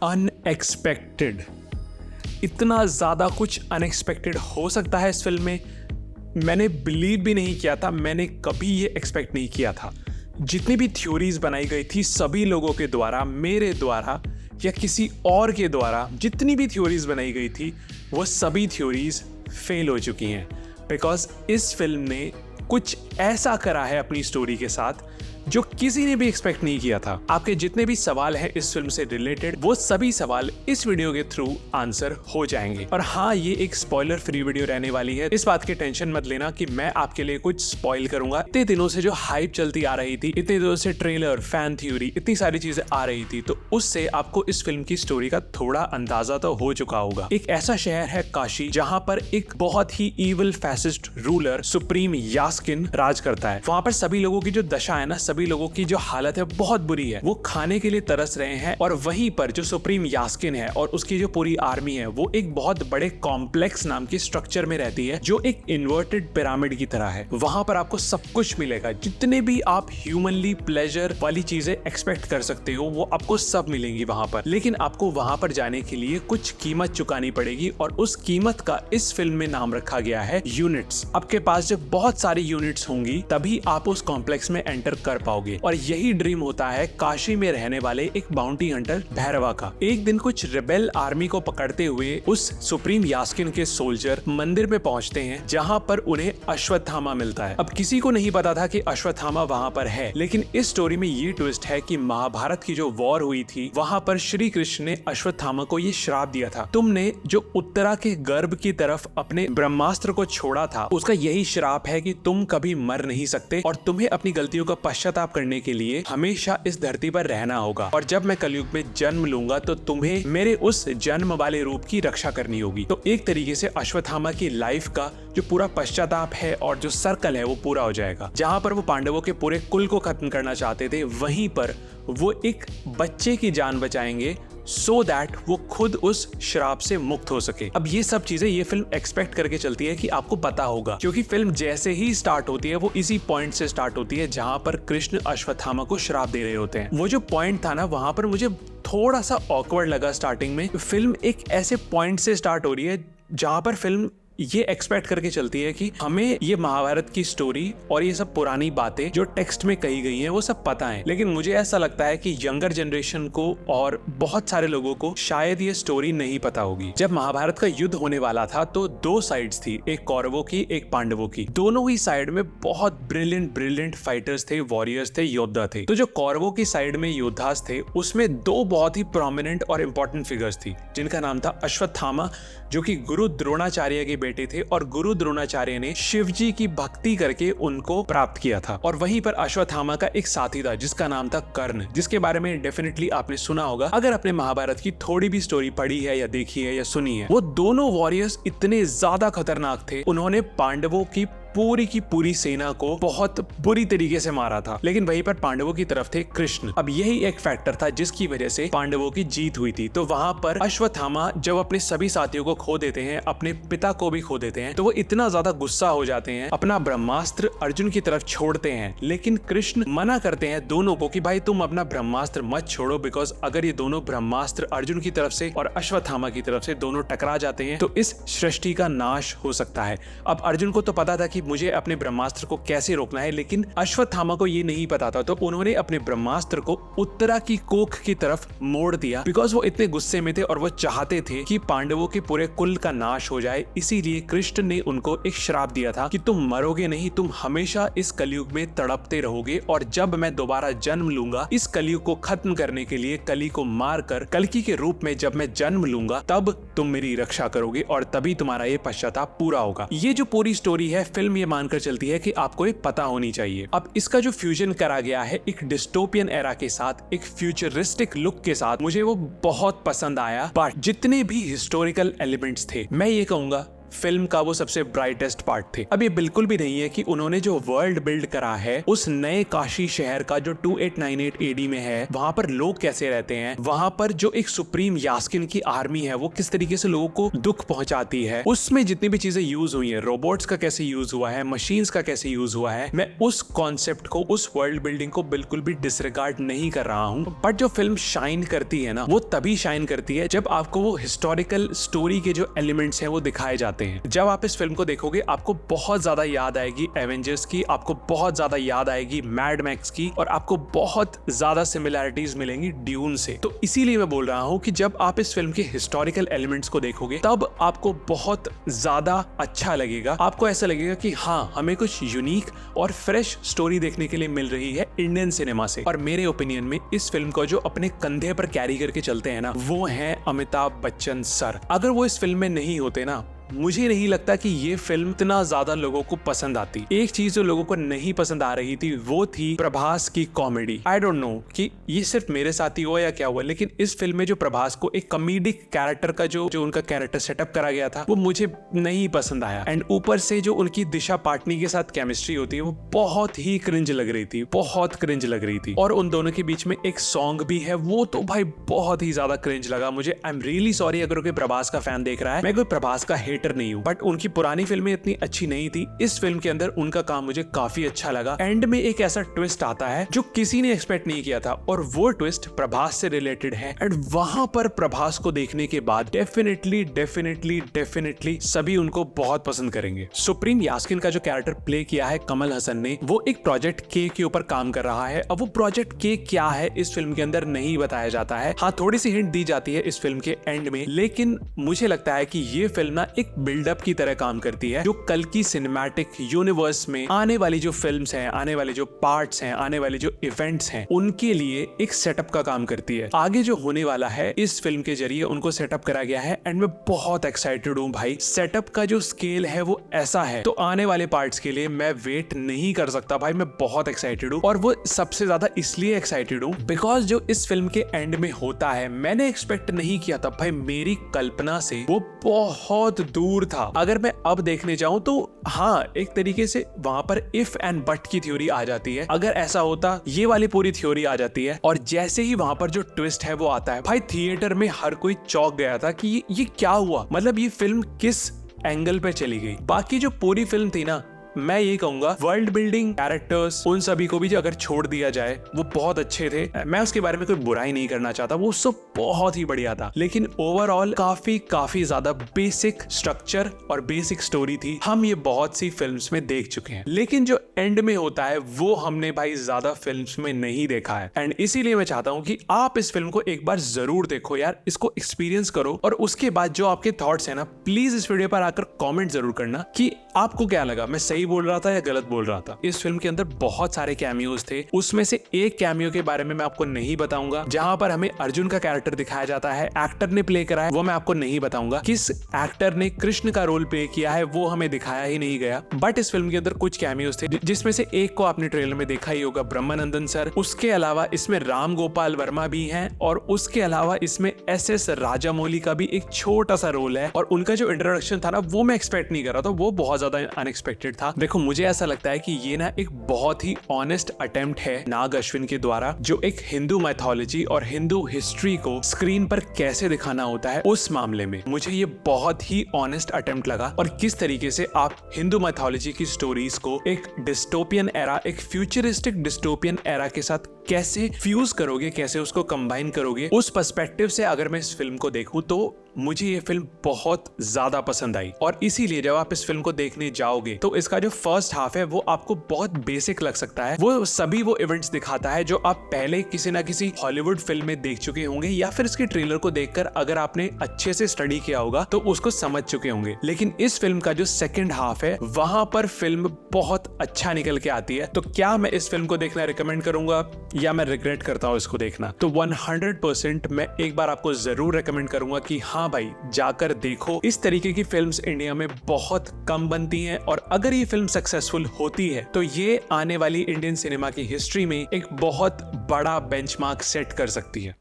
Unexpected. इतना ज़्यादा कुछ अनएक्सपेक्टेड हो सकता है इस फिल्म में, मैंने बिलीव भी नहीं किया था, मैंने कभी ये एक्सपेक्ट नहीं किया था। जितनी भी थ्योरीज बनाई गई थी सभी लोगों के द्वारा, मेरे द्वारा या किसी और के द्वारा, जितनी भी थ्योरीज बनाई गई थी वो सभी थ्योरीज फेल हो चुकी हैं। बिकॉज इस फिल्म ने कुछ ऐसा करा है अपनी स्टोरी के साथ जो किसी ने भी एक्सपेक्ट नहीं किया था। आपके जितने भी सवाल हैं इस फिल्म से रिलेटेड, वो सभी सवाल इस वीडियो के थ्रू आंसर हो जाएंगे। और हाँ, ये एक स्पॉइलर फ्री वीडियो रहने वाली है, इस बात की टेंशन मत लेना कि मैं आपके लिए कुछ स्पॉइल करूंगा। इतने दिनों से जो हाइप चलती आ रही थी, इतने दिनों से ट्रेलर, फैन थ्योरी, इतनी सारी चीजें आ रही थी, तो उससे आपको इस फिल्म की स्टोरी का थोड़ा अंदाजा तो हो चुका होगा। एक ऐसा शहर है काशी, जहाँ पर एक बहुत ही इविल फैसिस्ट रूलर सुप्रीम यास्किन राज करता है। वहाँ पर सभी लोगों की जो दशा है ना, सभी लोगों की जो हालत है बहुत बुरी है। वो खाने के लिए तरस रहे हैं और वहीं पर जो सुप्रीम यास्किन है और उसकी जो पूरी आर्मी है वो एक बहुत बड़े कॉम्प्लेक्स नाम के स्ट्रक्चर में रहती है जो एक इन्वर्टेड पिरामिड की तरह है। वहां पर आपको सब कुछ मिलेगा, जितने भी आप ह्यूमनली प्लेजर वाली चीजें एक्सपेक्ट कर सकते हो वो आपको सब मिलेंगी वहां पर। लेकिन आपको वहां पर जाने के लिए कुछ कीमत चुकानी पड़ेगी और उस कीमत का इस फिल्म में नाम रखा गया है यूनिट्स। आपके पास जब बहुत सारी यूनिट्स होंगी तभी आप उस कॉम्प्लेक्स में एंटर कर पाओगे। और यही ड्रीम होता है काशी में रहने वाले एक बाउंटी हंटर भैरवा का। एक दिन कुछ रिबेल आर्मी को पकड़ते हुए उस सुप्रीम यास्किन के सोल्जर मंदिर में पहुंचते हैं जहां पर उन्हें अश्वत्थामा मिलता है। अब किसी को नहीं पता था कि अश्वत्थामा वहां पर है, लेकिन इस स्टोरी में ये ट्विस्ट है कि महाभारत की जो वॉर हुई थी वहां पर श्री कृष्ण ने अश्वत्थामा को ये श्राप दिया था, तुमने जो उत्तरा के गर्भ की तरफ अपने ब्रह्मास्त्र को छोड़ा था उसका यही श्राप है कि तुम कभी मर नहीं सकते और तुम्हें अपनी गलतियों का पश्चाताप करने के लिए हमेशा इस धरती पर रहना होगा। और जब मैं कलयुग में जन्म लूंगा तो तुम्हें मेरे उस जन्म वाले रूप की रक्षा करनी होगी। तो एक तरीके से अश्वत्थामा की लाइफ का जो पूरा पश्चाताप है और जो सर्कल है वो पूरा हो जाएगा। जहां पर वो पांडवों के पूरे कुल को खत्म करना चाहते थे, वहीं पर वो एक बच्चे की जान बचाएंगे सो दैट वो खुद उस श्राप से मुक्त हो सके। अब ये सब चीजें ये फिल्म एक्सपेक्ट करके चलती है कि आपको पता होगा, क्योंकि फिल्म जैसे ही स्टार्ट होती है वो इसी पॉइंट से स्टार्ट होती है जहां पर कृष्ण अश्वत्थामा को श्राप दे रहे होते हैं। वो जो पॉइंट था ना, वहां पर मुझे थोड़ा सा ऑकवर्ड लगा स्टार्टिंग में। फिल्म एक ऐसे पॉइंट से स्टार्ट हो रही है जहां पर फिल्म ये एक्सपेक्ट करके चलती है कि हमें ये महाभारत की स्टोरी और ये सब पुरानी बातें जो टेक्स्ट में कही गई हैं वो सब पता है। लेकिन मुझे ऐसा लगता है कि यंगर जनरेशन को और बहुत सारे लोगों को शायद ये स्टोरी नहीं पता होगी। जब महाभारत का युद्ध होने वाला था तो दो साइड्स थी, एक कौरवों की, एक पांडवों की। दोनों ही साइड में बहुत ब्रिलियंट फाइटर्स थे, वॉरियर्स थे, योद्धा थे। तो जो कौरवों की साइड में योद्धास थे उसमें दो बहुत ही प्रोमिनेंट और इंपॉर्टेंट फिगर्स थी, जिनका नाम था अश्वत्थामा, जो कि गुरु द्रोणाचार्य के बेटे थे और गुरु द्रोणाचार्य ने शिवजी की भक्ति करके उनको प्राप्त किया था। और वहीं पर अश्वत्थामा का एक साथी था जिसका नाम था कर्ण, जिसके बारे में डेफिनेटली आपने सुना होगा अगर आपने महाभारत की थोड़ी भी स्टोरी पढ़ी है या देखी है या सुनी है। वो दोनों वॉरियर्स इतने ज्यादा खतरनाक थे, उन्होंने पांडवों की पूरी सेना को बहुत बुरी तरीके से मारा था। लेकिन वहीं पर पांडवों की तरफ थे कृष्ण। अब यही एक फैक्टर था जिसकी वजह से पांडवों की जीत हुई थी। तो वहां पर अश्वत्थामा जब अपने सभी साथियों को खो देते हैं, अपने पिता को भी खो देते हैं, तो वो इतना ज्यादा गुस्सा हो जाते हैं, अपना ब्रह्मास्त्र अर्जुन की तरफ छोड़ते हैं। लेकिन कृष्ण मना करते हैं दोनों को कि भाई तुम अपना ब्रह्मास्त्र मत छोड़ो, बिकॉज अगर ये दोनों ब्रह्मास्त्र अर्जुन की तरफ से और अश्वत्थामा की तरफ से दोनों टकरा जाते हैं तो इस सृष्टि का नाश हो सकता है। अब अर्जुन को तो पता था कि मुझे अपने ब्रह्मास्त्र को कैसे रोकना है, लेकिन अश्वत्थामा को ये नहीं पता था। तो उन्होंने अपने ब्रह्मास्त्र को उत्तरा की कोख की तरफ मोड़ दिया, बिकॉज वो इतने गुस्से में थे और वो चाहते थे कि पांडवों के पूरे कुल का नाश हो जाए। इसीलिए कृष्ण ने उनको एक श्राप दिया था कि तुम मरोगे नहीं, तुम हमेशा इस कलयुग में तड़पते रहोगे और जब मैं दोबारा जन्म लूंगा इस कलयुग को खत्म करने के लिए, कली को मारकर कल्कि के रूप में जब मैं जन्म लूंगा तब तुम मेरी रक्षा करोगे और तभी तुम्हारा ये पश्चाताप पूरा होगा। ये जो पूरी स्टोरी है फिल्म ये मानकर चलती है कि आपको ये पता होनी चाहिए। अब इसका जो फ्यूजन करा गया है एक डिस्टोपियन एरा के साथ, एक फ्यूचरिस्टिक लुक के साथ, मुझे वो बहुत पसंद आया। बट जितने भी हिस्टोरिकल एलिमेंट्स थे, मैं ये कहूंगा फिल्म का वो सबसे ब्राइटेस्ट पार्ट थे। अब ये बिल्कुल भी नहीं है कि उन्होंने जो वर्ल्ड बिल्ड करा है उस नए काशी शहर का जो 2898 एडी में है, वहां पर लोग कैसे रहते हैं, वहां पर जो एक सुप्रीम यास्किन की आर्मी है वो किस तरीके से लोगों को दुख पहुंचाती है, उसमें जितनी भी चीजें यूज हुई है, रोबोट्स का कैसे यूज हुआ है, मशीन्स का कैसे यूज हुआ है, मैं उस कॉन्सेप्ट को, उस वर्ल्ड बिल्डिंग को बिल्कुल भी डिसरिगार्ड नहीं कर रहा हूं। बट जो फिल्म शाइन करती है ना, वो तभी शाइन करती है जब आपको वो हिस्टोरिकल स्टोरी के जो एलिमेंट्स हैं वो दिखाए जाते हैं। जब आप इस फिल्म को देखोगे आपको बहुत ज्यादा याद आएगी एवेंजर्स की, आपको बहुत ज्यादा याद आएगी मैड मैक्स की, और आपको बहुत ज्यादा सिमिलैरिटीज मिलेंगी ड्यून से। तो इसीलिए मैं बोल रहा हूं कि जब आप इस फिल्म के हिस्टोरिकल एलिमेंट्स को देखोगे तब आपको बहुत ज्यादा अच्छा लगेगा। आपको ऐसा लगेगा कि हाँ, हमें कुछ यूनिक और फ्रेश स्टोरी देखने के लिए मिल रही है इंडियन सिनेमा से। और मेरे ओपिनियन में इस फिल्म को जो अपने कंधे पर कैरी करके चलते हैं ना, वो है अमिताभ बच्चन सर। अगर वो इस फिल्म में नहीं होते ना, मुझे नहीं लगता कि ये फिल्म इतना ज्यादा लोगों को पसंद आती। एक चीज जो लोगों को नहीं पसंद आ रही थी वो थी प्रभास की कॉमेडी। आई डोंट नो कि ये सिर्फ मेरे साथ ही हुआ या क्या हुआ, लेकिन इस फिल्म में जो प्रभास को एक कॉमेडिक कैरेक्टर का जो उनका कैरेक्टर सेटअप करा गया था वो मुझे नहीं पसंद आया। एंड ऊपर से जो उनकी दिशा पाटनी के साथ केमिस्ट्री होती है वो बहुत ही क्रिंज लग रही थी, बहुत क्रिंज लग रही थी। और उन दोनों के बीच में एक सॉन्ग भी है, वो तो भाई बहुत ही ज्यादा क्रिंज लगा मुझे। आई एम रियली सॉरी अगर कोई प्रभास का फैन देख रहा है, मैं कोई प्रभास का हेटर नहीं हूँ, बट उनकी पुरानी फिल्में इतनी अच्छी नहीं थी। इस फिल्म के अंदर उनका काम मुझे काफी अच्छा लगा। एंड में एक ऐसा ट्विस्ट आता है जो किसी ने एक्सपेक्ट नहीं किया था, और वो ट्विस्ट प्रभास से रिलेटेड है। एंड वहां पर प्रभास को देखने के बाद डेफिनेटली डेफिनेटली डेफिनेटली सभी उनको बहुत पसंद करेंगे। सुप्रीम यास्किन का जो कैरेक्टर प्ले किया है कमल हसन ने, वो एक प्रोजेक्ट के ऊपर काम कर रहा है। अब वो प्रोजेक्ट के क्या है इस फिल्म के अंदर नहीं बताया जाता है। हाँ, थोड़ी सी हिंट दी जाती है इस फिल्म के एंड में, लेकिन मुझे लगता है कि ये फिल्म ना एक बिल्डअप की तरह काम करती है, जो कल की सिनेमैटिक यूनिवर्स में आने वाली जो फिल्म्स हैं, आने वाले जो पार्ट्स हैं, आने वाले जो इवेंट्स हैं, उनके लिए एक सेटअप का काम करती है। आगे जो होने वाला है इस फिल्म के जरिए उनको सेटअप करा गया है। एंड मैं बहुत एक्साइटेड हूँ भाई। सेटअप का जो स्केल है वो ऐसा है, तो आने वाले पार्ट्स के लिए मैं वेट नहीं कर सकता भाई। मैं बहुत एक्साइटेड हूँ, और वो सबसे ज्यादा इसलिए एक्साइटेड हूँ बिकॉज जो इस फिल्म के एंड में होता है मैंने एक्सपेक्ट नहीं किया था भाई। मेरी कल्पना से वो बहुत दूर था। अगर मैं अब देखने जाऊं तो हाँ, एक तरीके से वहां पर इफ एंड बट की थ्योरी आ जाती है। अगर ऐसा होता, ये वाली पूरी थ्योरी आ जाती है। और जैसे ही वहां पर जो ट्विस्ट है वो आता है भाई, थिएटर में हर कोई चौंक गया था कि ये क्या हुआ, मतलब ये फिल्म किस एंगल पे चली गई। बाकी जो पूरी फिल्म थी ना, मैं ये कहूंगा वर्ल्ड बिल्डिंग, कैरेक्टर्स, उन सभी को भी जो अगर छोड़ दिया जाए वो बहुत अच्छे थे। मैं उसके बारे में कोई बुराई नहीं करना चाहता, वो सब बहुत ही बढ़िया था। लेकिन ओवरऑल काफी ज्यादा बेसिक स्ट्रक्चर और बेसिक स्टोरी थी। हम ये बहुत सी फिल्म्स में देख चुके हैं, लेकिन जो एंड में होता है वो हमने भाई ज्यादा फिल्म्स में नहीं देखा है। एंड इसीलिए मैं चाहता हूँ कि आप इस फिल्म को एक बार जरूर देखो यार, इसको एक्सपीरियंस करो, और उसके बाद जो आपके थॉट्स है ना, प्लीज इस वीडियो पर आकर कॉमेंट जरूर करना कि आपको क्या लगा, मैं सही बोल रहा था या गलत बोल रहा था। इस फिल्म के अंदर बहुत सारे कैमियोज थे, उसमें से एक कैमियो के बारे में मैं आपको नहीं बताऊंगा, जहां पर हमें अर्जुन का कैरेक्टर दिखाया जाता है। एक्टर ने प्ले करा है वो मैं आपको नहीं बताऊंगा। किस एक्टर ने कृष्ण का रोल प्ले किया है वो हमें दिखाया ही नहीं गया। बट इस फिल्म के अंदर कुछ कैमियोज थे, जिसमें से एक को आपने ट्रेलर में देखा ही होगा, ब्रह्मानंदन सर। उसके अलावा इसमें राम गोपाल वर्मा भी हैं, और उसके अलावा इसमें SS राजामौली का भी एक छोटा सा रोल है। और उनका जो इंट्रोडक्शन था ना, वो मैं एक्सपेक्ट नहीं कर रहा था, वो बहुत ज्यादा अनएक्सपेक्टेड था। देखो, मुझे ऐसा लगता है कि ये ना एक बहुत ही ऑनेस्ट अटेम्प्ट है नाग अश्विन के द्वारा, जो एक हिंदू मैथोलॉजी और हिंदू हिस्ट्री को स्क्रीन पर कैसे दिखाना होता है उस मामले में मुझे ये बहुत ही ऑनेस्ट अटेम्प्ट लगा। और किस तरीके से आप हिंदू मैथोलॉजी की स्टोरीज को एक डिस्टोपियन एरा, एक फ्यूचरिस्टिक डिस्टोपियन एरा के साथ कैसे फ्यूज करोगे, कैसे उसको कंबाइन करोगे, उस पर्सपेक्टिव से अगर मैं इस फिल्म को देखूं तो मुझे ये फिल्म बहुत ज्यादा पसंद आई। और इसीलिए जब आप इस फिल्म को देखने जाओगे तो इसका जो फर्स्ट हाफ है वो आपको बहुत बेसिक लग सकता है। वो सभी वो इवेंट्स दिखाता है जो आप पहले किसी ना किसी हॉलीवुड फिल्म में देख चुके होंगे, या फिर इसके ट्रेलर को देखकर अगर आपने अच्छे से स्टडी किया होगा तो उसको समझ चुके होंगे। लेकिन इस फिल्म का जो सेकेंड हाफ है वहां पर फिल्म बहुत अच्छा निकल के आती है। तो क्या मैं इस फिल्म को देखना रिकमेंड करूंगा या मैं रिग्रेट करता हूं इसको देखना? तो 100% मैं एक बार आपको जरूर रिकमेंड करूंगा कि हाँ भाई, जाकर देखो। इस तरीके की फिल्म्स इंडिया में बहुत कम बनती हैं, और अगर ये फिल्म सक्सेसफुल होती है तो ये आने वाली इंडियन सिनेमा की हिस्ट्री में एक बहुत बड़ा बेंचमार्क सेट कर सकती है।